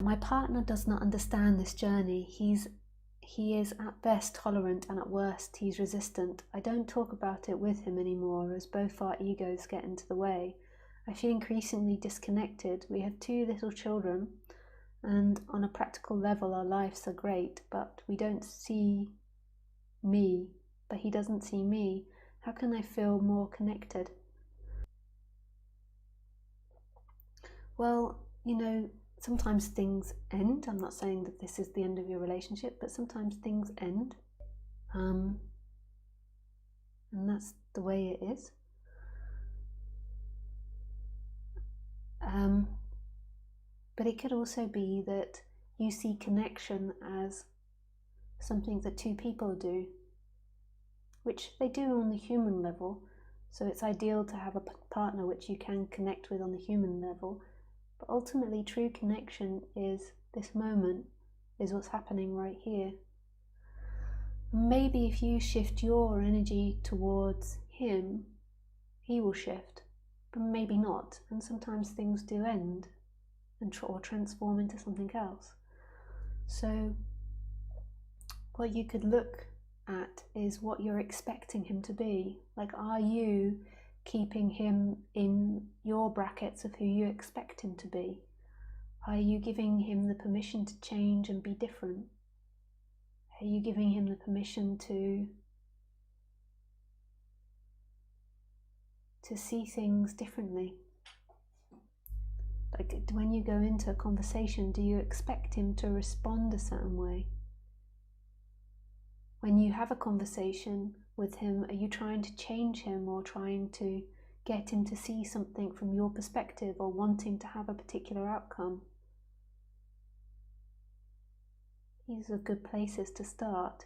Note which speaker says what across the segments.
Speaker 1: My partner does not understand this journey. He is at best tolerant and at worst he's resistant. I don't talk about it with him anymore as both our egos get into the way. I feel increasingly disconnected. We have 2 little children and on a practical level our lives are great, but we don't see me, but he doesn't see me. How can I feel more connected? Well, you know, sometimes things end. I'm not saying that this is the end of your relationship, but sometimes things end. And that's the way it is. But it could also be that you see connection as something that 2 people do, which they do on the human level. So it's ideal to have a partner which you can connect with on the human level. But ultimately, true connection is this moment, is what's happening right here. Maybe if you shift your energy towards him, he will shift, but maybe not. And sometimes things do end or transform into something else. So what you could look at is what you're expecting him to be. Like, are you keeping him in your brackets of who you expect him to be? Are you giving him the permission to change and be different? Are you giving him the permission to see things differently? Like, when you go into a conversation, do you expect him to respond a certain way? When you have a conversation with him, are you trying to change him or trying to get him to see something from your perspective or wanting to have a particular outcome? These are good places to start.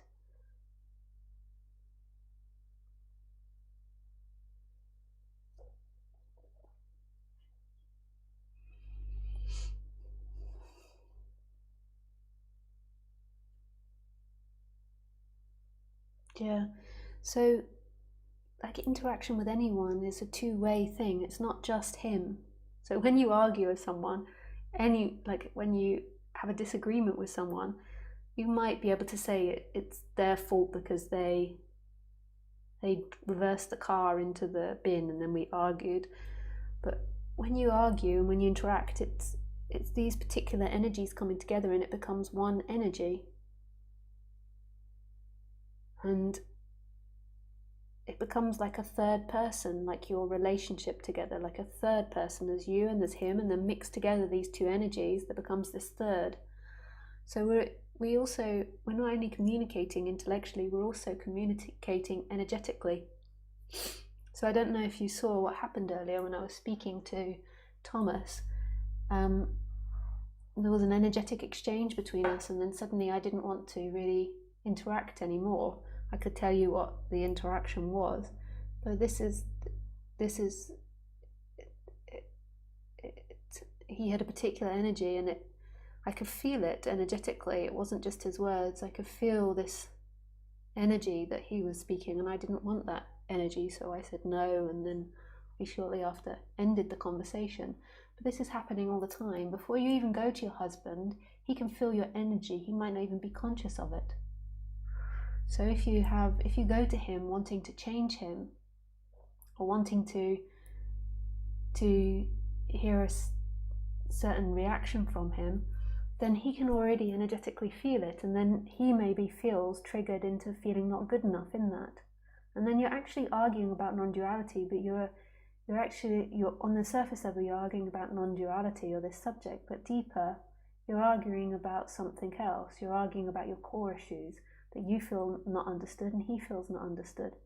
Speaker 1: Yeah, so like interaction with anyone is a 2-way thing. It's not just him. So when you argue with someone, when you have a disagreement with someone, you might be able to say it's their fault because they reversed the car into the bin and then we argued. But when you argue and when you interact, it's these particular energies coming together and it becomes one energy. And it becomes like a third person, like your relationship together, like a third person. There's you and there's him, and then mixed together these 2 energies, that becomes this third. So we're not only communicating intellectually, we're also communicating energetically. So I don't know if you saw what happened earlier when I was speaking to Thomas. There was an energetic exchange between us, and then suddenly I didn't want to really interact anymore. I could tell you what the interaction was, but he had a particular energy, and I could feel it energetically. It wasn't just his words. I could feel this energy that he was speaking, and I didn't want that energy, so I said no, and then we shortly after ended the conversation. But this is happening all the time. Before you even go to your husband, he can feel your energy. He might not even be conscious of it. So if you go to him wanting to change him, or wanting to hear a certain reaction from him, then he can already energetically feel it, and then he maybe feels triggered into feeling not good enough in that. And then you're actually arguing about non-duality, but you're on the surface level you're arguing about non-duality or this subject, but deeper you're arguing about something else. You're arguing about your core issues, that you feel not understood and he feels not understood.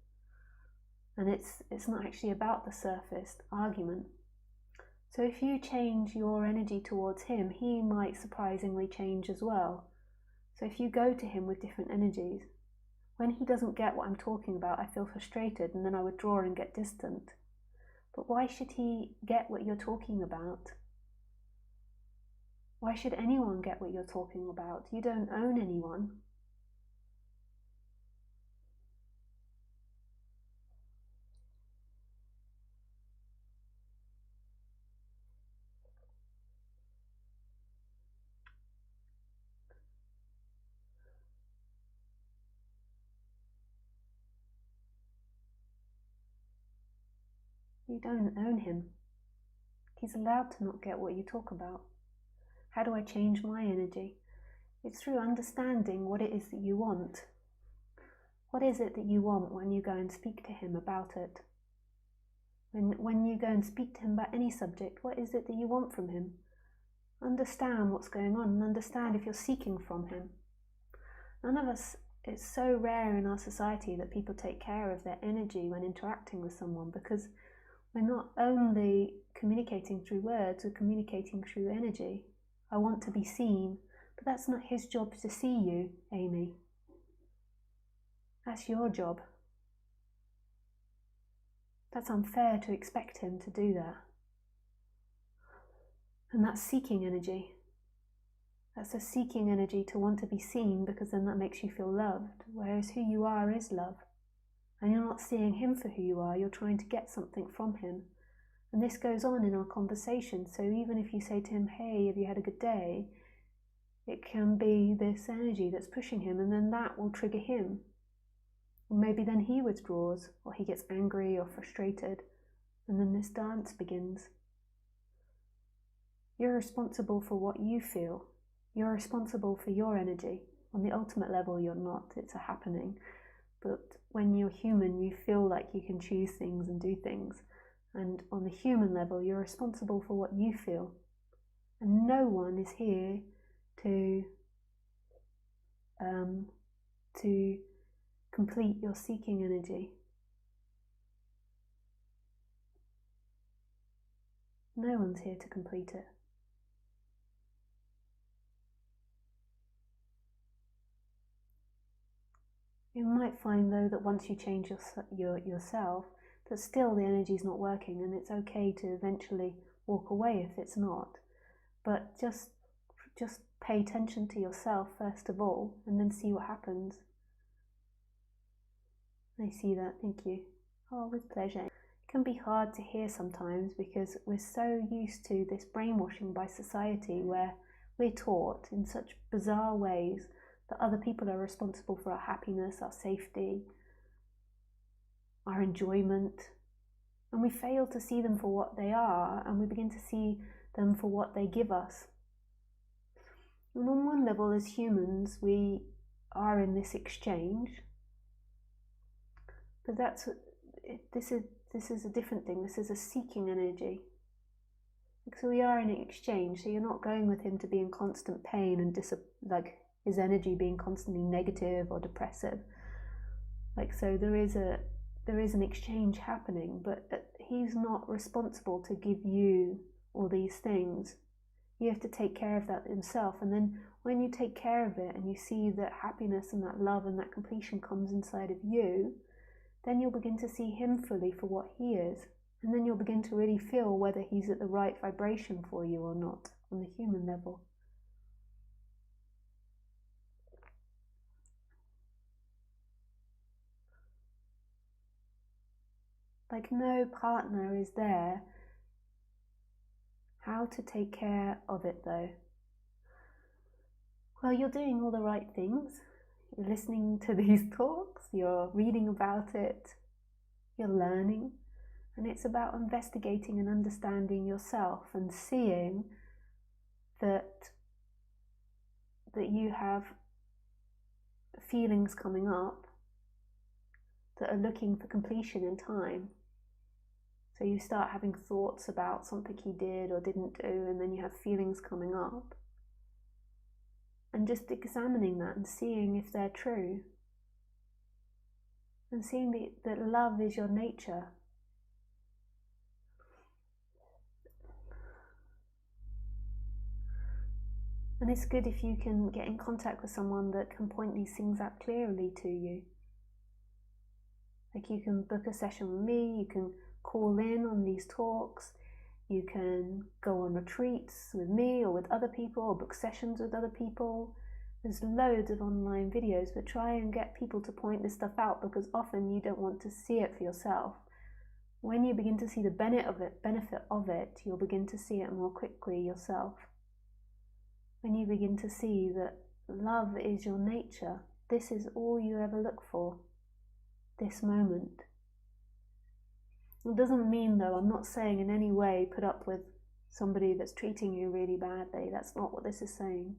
Speaker 1: And it's not actually about the surface argument. So if you change your energy towards him, he might surprisingly change as well. So if you go to him with different energies, when he doesn't get what I'm talking about, I feel frustrated and then I withdraw and get distant. But why should he get what you're talking about? Why should anyone get what you're talking about? You don't own anyone. You don't own him. He's allowed to not get what you talk about. How do I change my energy? It's through understanding what it is that you want. What is it that you want when you go and speak to him about it? When you go and speak to him about any subject, what is it that you want from him? Understand what's going on and understand if you're seeking from him. None of us, it's so rare in our society that people take care of their energy when interacting with someone, because we're not only communicating through words, we're communicating through energy. I want to be seen, but that's not his job to see you, Amy. That's your job. That's unfair to expect him to do that. And that's seeking energy. That's a seeking energy to want to be seen, because then that makes you feel loved, whereas who you are is love. And you're not seeing him for who you are, you're trying to get something from him. And this goes on in our conversation, so even if you say to him, hey, have you had a good day? It can be this energy that's pushing him, and then that will trigger him. Or maybe then he withdraws, or he gets angry or frustrated, and then this dance begins. You're responsible for what you feel. You're responsible for your energy. On the ultimate level, you're not. It's a happening. But when you're human, you feel like you can choose things and do things. And on the human level, you're responsible for what you feel. And no one is here to complete your seeking energy. No one's here to complete it. You might find though that once you change yourself, that still the energy's not working, and it's okay to eventually walk away if it's not. But just pay attention to yourself first of all, and then see what happens. I see that, thank you. Oh, with pleasure. It can be hard to hear sometimes because we're so used to this brainwashing by society where we're taught in such bizarre ways that other people are responsible for our happiness, our safety, our enjoyment, and we fail to see them for what they are, and we begin to see them for what they give us. And on one level, as humans, we are in this exchange, but this is a different thing. This is a seeking energy. So we are in an exchange, so you're not going with him to be in constant pain and like his energy being constantly negative or depressive. Like, so there is an exchange happening, but he's not responsible to give you all these things. You have to take care of that himself, and then when you take care of it and you see that happiness and that love and that completion comes inside of you, then you'll begin to see him fully for what he is, and then you'll begin to really feel whether he's at the right vibration for you or not on the human level. Like, no partner is there. How to take care of it though? Well, you're doing all the right things. You're listening to these talks, you're reading about it, you're learning, and it's about investigating and understanding yourself and seeing that you have feelings coming up that are looking for completion in time. So you start having thoughts about something he did or didn't do, and then you have feelings coming up. And just examining that and seeing if they're true. And seeing that love is your nature. And it's good if you can get in contact with someone that can point these things out clearly to you. Like, you can book a session with me, you can call in on these talks, you can go on retreats with me or with other people, or book sessions with other people. There's loads of online videos, but try and get people to point this stuff out, because often you don't want to see it for yourself. When you begin to see the benefit of it, you'll begin to see it more quickly yourself. When you begin to see that love is your nature, this is all you ever look for, this moment. It doesn't mean, though, I'm not saying in any way put up with somebody that's treating you really badly. That's not what this is saying.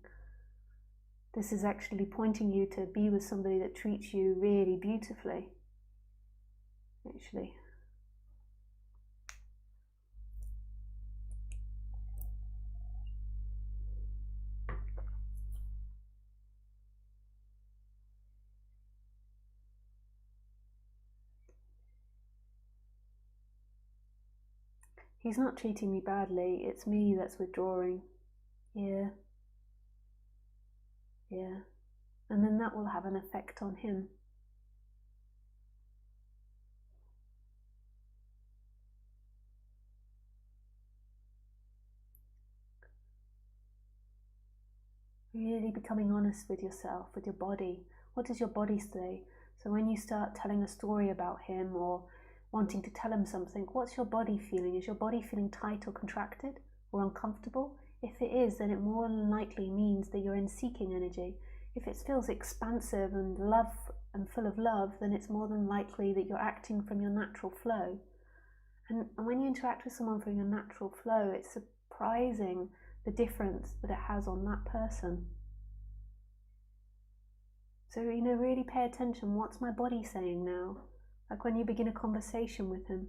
Speaker 1: This is actually pointing you to be with somebody that treats you really beautifully, actually. He's not treating me badly, it's me that's withdrawing. Yeah. Yeah. And then that will have an effect on him. Really becoming honest with yourself, with your body. What does your body say? So when you start telling a story about him or wanting to tell him something, what's your body feeling? Is your body feeling tight or contracted or uncomfortable? If it is, then it more than likely means that you're in seeking energy. If it feels expansive and love and full of love, then it's more than likely that you're acting from your natural flow. And when you interact with someone from your natural flow, it's surprising the difference that it has on that person. So, really pay attention. What's my body saying now? Like when you begin a conversation with him.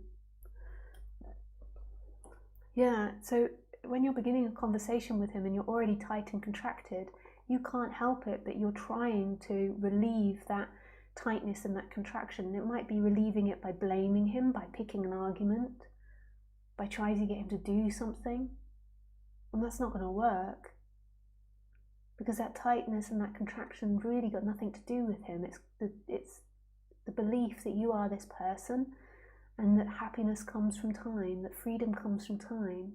Speaker 1: Yeah, so when you're beginning a conversation with him and you're already tight and contracted, you can't help it that you're trying to relieve that tightness and that contraction. It might be relieving it by blaming him, by picking an argument, by trying to get him to do something. And that's not going to work. Because that tightness and that contraction really got nothing to do with him. It's the belief that you are this person and that happiness comes from time, that freedom comes from time.